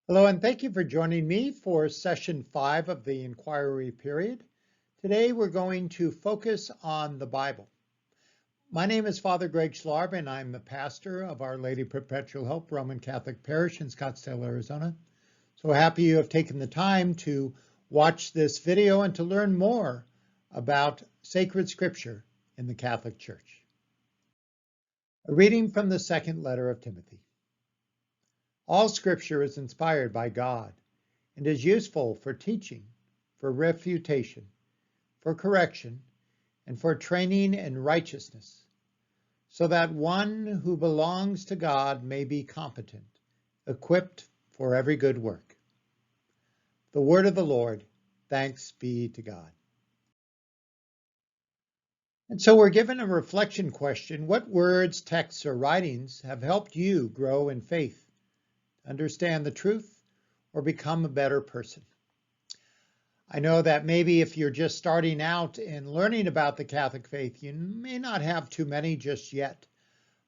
Hello, and thank you for joining me for session 5 of the inquiry period. Today we're going to focus on the Bible. My name is Father Greg Schlarb, and I'm the pastor of Our Lady Perpetual Help Roman Catholic Parish in Scottsdale, Arizona. So happy you have taken the time to watch this video and to learn more about sacred scripture in the Catholic Church. A reading from the second letter of Timothy. All scripture is inspired by God and is useful for teaching, for refutation, for correction, and for training in righteousness, so that one who belongs to God may be competent, equipped for every good work. The word of the Lord, thanks be to God. And so we're given a reflection question: what words, texts, or writings have helped you grow in faith, understand the truth, or become a better person? I know that maybe if you're just starting out and learning about the Catholic faith, you may not have too many just yet,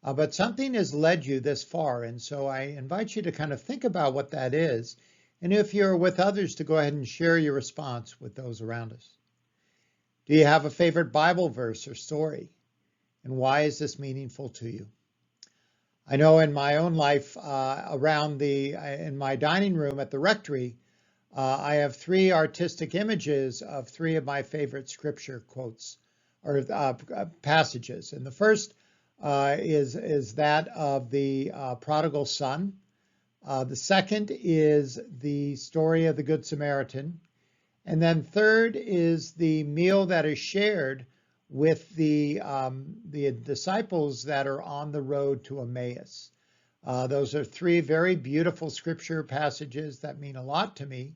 but something has led you this far. And so I invite you to kind of think about what that is. And if you're with others, to go ahead and share your response with those around us. Do you have a favorite Bible verse or story? And why is this meaningful to you? I know in my own life, in my dining room at the rectory, I have 3 artistic images of 3 of my favorite scripture quotes or passages. And the first is that of the prodigal son. The second is the story of the Good Samaritan. And then third is the meal that is shared with the disciples that are on the road to Emmaus. Those are 3 very beautiful scripture passages that mean a lot to me.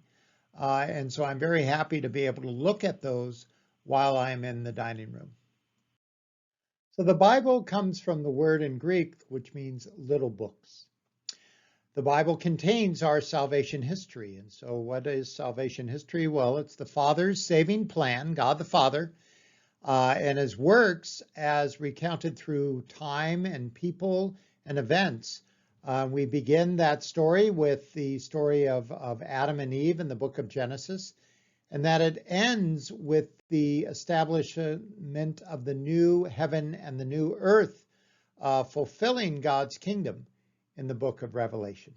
And so I'm very happy to be able to look at those while I'm in the dining room. So the Bible comes from the word in Greek, which means little books. The Bible contains our salvation history. And so what is salvation history? Well, it's the Father's saving plan, God the Father, and his works as recounted through time and people and events. We begin that story with the story of Adam and Eve in the book of Genesis, and that it ends with the establishment of the new heaven and the new earth, fulfilling God's kingdom in the book of Revelation.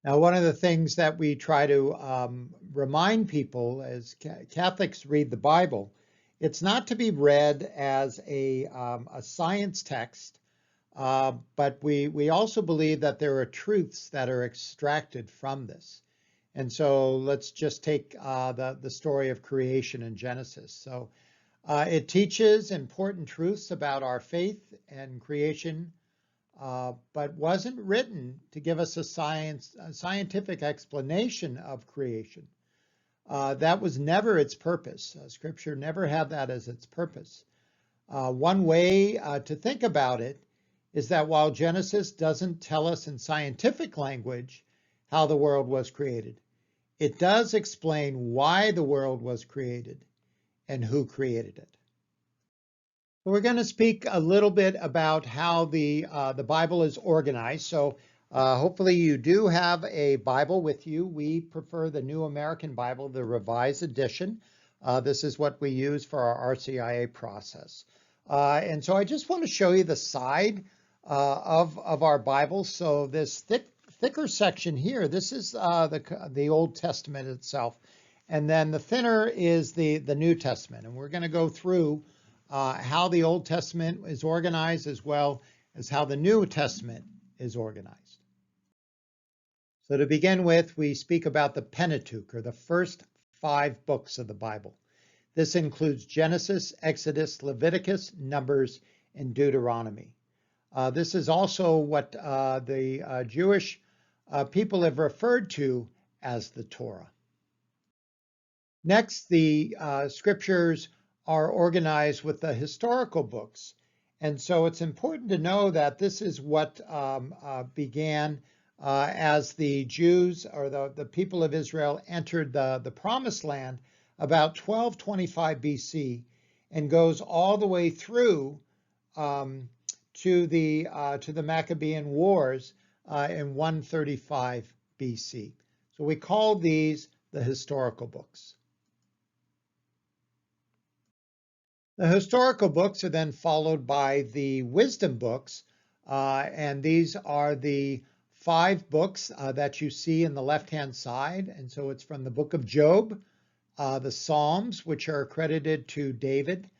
Now, one of the things that we try to remind people as Catholics read the Bible, it's not to be read as a science text, but we also believe that there are truths that are extracted from this. And so let's just take the story of creation in Genesis. So it teaches important truths about our faith and creation, but wasn't written to give us a scientific explanation of creation. That was never its purpose. Scripture never had that as its purpose. One way to think about it is that while Genesis doesn't tell us in scientific language how the world was created, it does explain why the world was created and who created it. We're going to speak a little bit about how the Bible is organized. So hopefully you do have a Bible with you. We prefer the New American Bible, the Revised Edition. This is what we use for our RCIA process. And so I just want to show you the side of our Bible. So this thicker section here, this is the Old Testament itself. And then the thinner is the New Testament. And we're going to go through how the Old Testament is organized as well as how the New Testament is organized. So to begin with, we speak about the Pentateuch, or the first 5 books of the Bible. This includes Genesis, Exodus, Leviticus, Numbers, and Deuteronomy. This is also what the Jewish people have referred to as the Torah. Next, the scriptures are organized with the historical books. And so it's important to know that this is what began as the Jews, or the people of Israel, entered the Promised Land about 1225 BC and goes all the way through to the Maccabean Wars in 135 BC. So we call these the historical books. The historical books are then followed by the wisdom books, and these are the 5 books that you see in the left-hand side. And so it's from the book of Job, the Psalms, which are credited to David,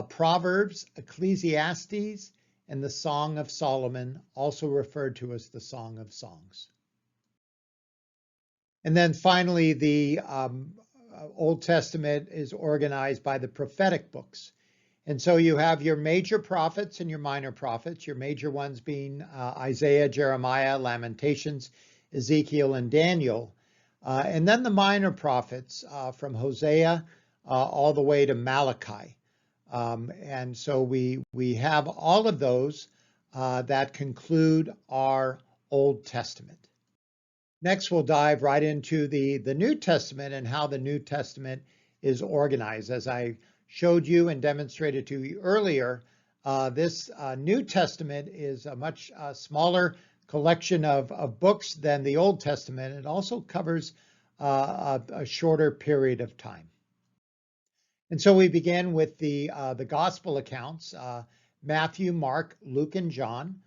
Proverbs, Ecclesiastes, and the Song of Solomon, also referred to as the Song of Songs. And then finally, the Old Testament is organized by the prophetic books. And so you have your major prophets and your minor prophets, your major ones being Isaiah, Jeremiah, Lamentations, Ezekiel, and Daniel. And then the minor prophets from Hosea all the way to Malachi. And so we have all of those that conclude our Old Testament. Next, we'll dive right into the New Testament and how the New Testament is organized. As I showed you and demonstrated to you earlier, this New Testament is a much smaller collection of books than the Old Testament. It also covers a shorter period of time. And so we begin with the gospel accounts, Matthew, Mark, Luke, and John.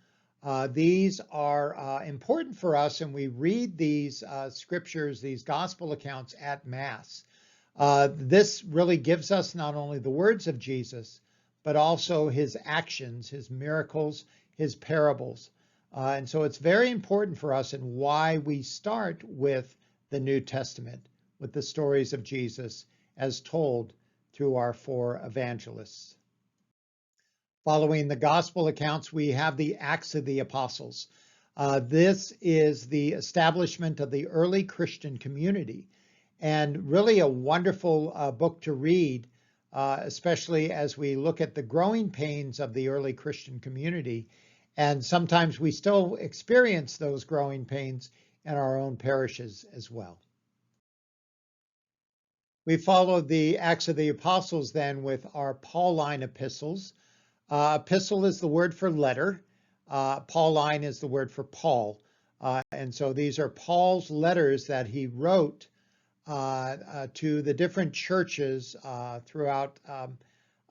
These are important for us, and we read these scriptures, these gospel accounts at Mass. This really gives us not only the words of Jesus, but also his actions, his miracles, his parables. And so it's very important for us and why we start with the New Testament, with the stories of Jesus as told through our 4 evangelists. Following the gospel accounts, we have the Acts of the Apostles. This is the establishment of the early Christian community, and really a wonderful book to read, especially as we look at the growing pains of the early Christian community. And sometimes we still experience those growing pains in our own parishes as well. We follow the Acts of the Apostles then with our Pauline epistles. Epistle is the word for letter. Pauline is the word for Paul. And so these are Paul's letters that he wrote to the different churches throughout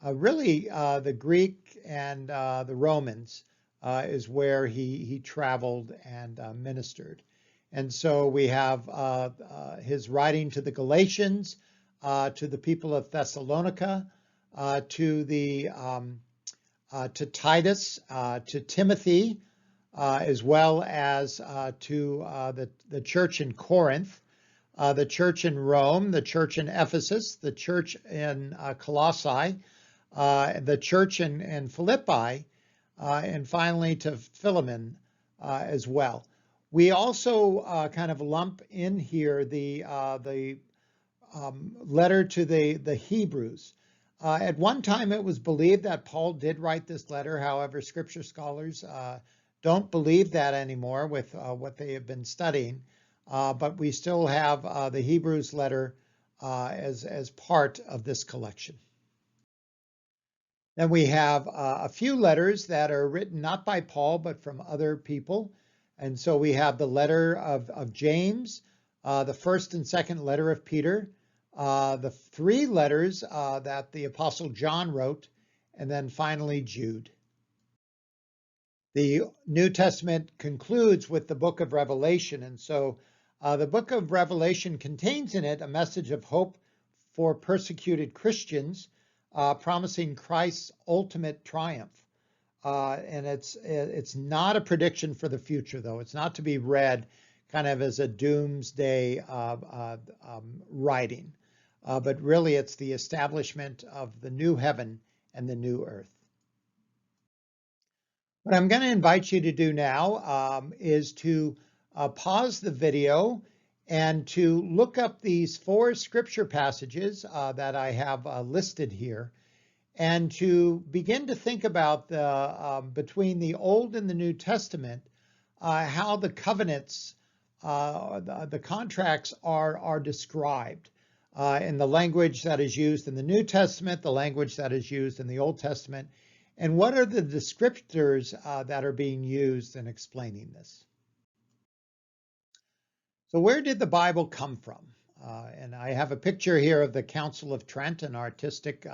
really the Greek and the Romans is where he traveled and ministered. And so we have his writing to the Galatians, to the people of Thessalonica, to Titus, to Timothy, as well as to the church in Corinth, the church in Rome, the church in Ephesus, the church in Colossae, the church in Philippi, and finally to Philemon as well. We also kind of lump in here the letter to the Hebrews. At one time, it was believed that Paul did write this letter. However, scripture scholars don't believe that anymore with what they have been studying. But we still have the Hebrews letter as part of this collection. Then we have a few letters that are written not by Paul, but from other people. And so we have the letter of James, the first and second letter of Peter, the 3 letters that the Apostle John wrote, and then finally Jude. The New Testament concludes with the book of Revelation, and so the book of Revelation contains in it a message of hope for persecuted Christians, promising Christ's ultimate triumph. And it's not a prediction for the future, though. It's not to be read kind of as a doomsday writing. But really, it's the establishment of the new heaven and the new earth. What I'm going to invite you to do now is to pause the video and to look up these 4 scripture passages that I have listed here, and to begin to think about between the Old and the New Testament, how the covenants, the contracts are described. In the language that is used in the New Testament, the language that is used in the Old Testament, and what are the descriptors that are being used in explaining this. So where did the Bible come from? And I have a picture here of the Council of Trent, an artistic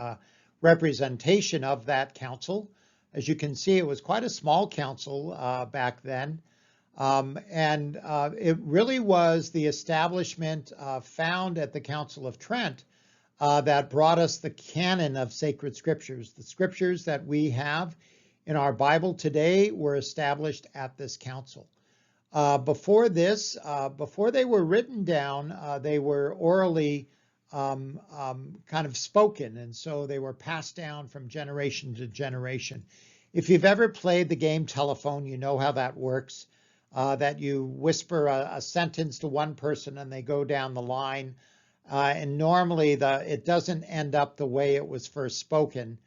representation of that council. As you can see, it was quite a small council back then. It really was the establishment found at the Council of Trent that brought us the canon of sacred scriptures. The scriptures that we have in our Bible today were established at this council. Before this, before they were written down, they were orally kind of spoken, and so they were passed down from generation to generation. If you've ever played the game telephone, you know how that works, that you whisper a sentence to one person and they go down the line, and normally it doesn't end up the way it was first spoken.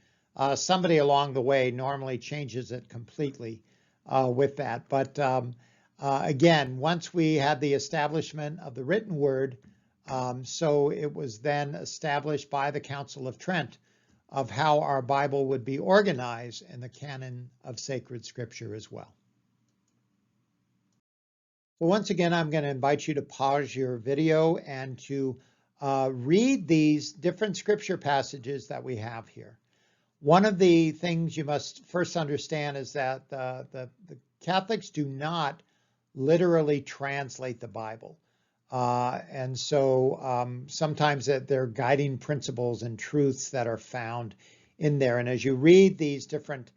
Somebody along the way normally changes it completely with that. But again, once we had the establishment of the written word, so it was then established by the Council of Trent of how our Bible would be organized in the canon of sacred scripture as well. Well, once again, I'm going to invite you to pause your video and to read these different scripture passages that we have here. One of the things you must first understand is that the Catholics do not literally translate the Bible. And so sometimes there are guiding principles and truths that are found in there. And as you read these different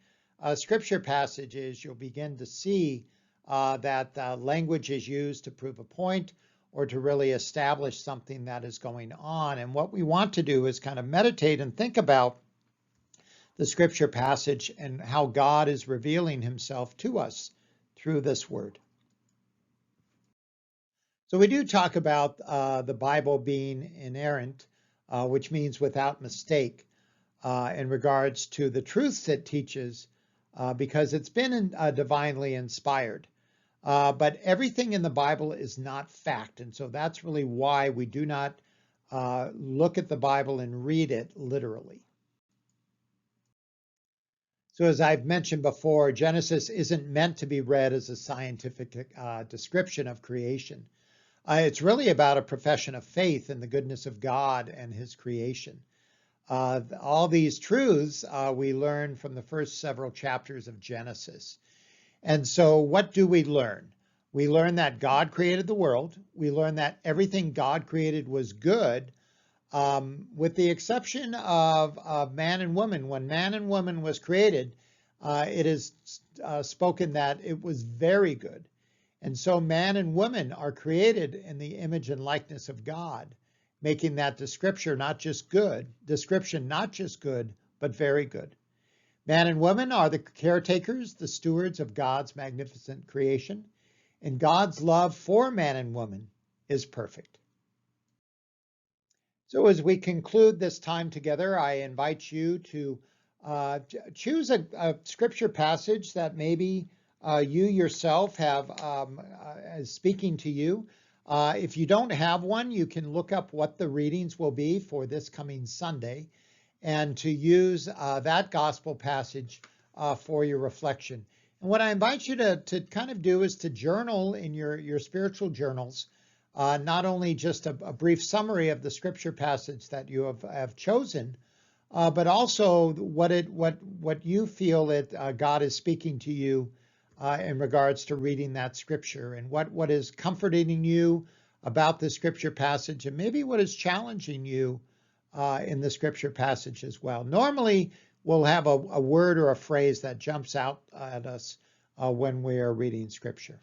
scripture passages, you'll begin to see that language is used to prove a point or to really establish something that is going on. And what we want to do is kind of meditate and think about the scripture passage and how God is revealing himself to us through this word. So we do talk about the Bible being inerrant, which means without mistake in regards to the truths it teaches, because it's been divinely inspired. But everything in the Bible is not fact, and so that's really why we do not look at the Bible and read it literally. So as I've mentioned before, Genesis isn't meant to be read as a scientific description of creation. It's really about a profession of faith in the goodness of God and his creation. All these truths we learn from the first several chapters of Genesis. And so what do we learn? We learn that God created the world. We learn that everything God created was good, with the exception of man and woman. When man and woman was created, it is spoken that it was very good. And so man and woman are created in the image and likeness of God, making that description not just good, but very good. Man and woman are the caretakers, the stewards of God's magnificent creation, and God's love for man and woman is perfect. So as we conclude this time together, I invite you to choose a scripture passage that maybe you yourself have as speaking to you. If you don't have one, you can look up what the readings will be for this coming Sunday and to use that gospel passage for your reflection. And what I invite you to kind of do is to journal in your spiritual journals, not only just a brief summary of the scripture passage that you have chosen, but also what you feel that God is speaking to you in regards to reading that scripture, and what is comforting you about the scripture passage, and maybe what is challenging you in the scripture passage as well. Normally, we'll have a word or a phrase that jumps out at us when we are reading scripture.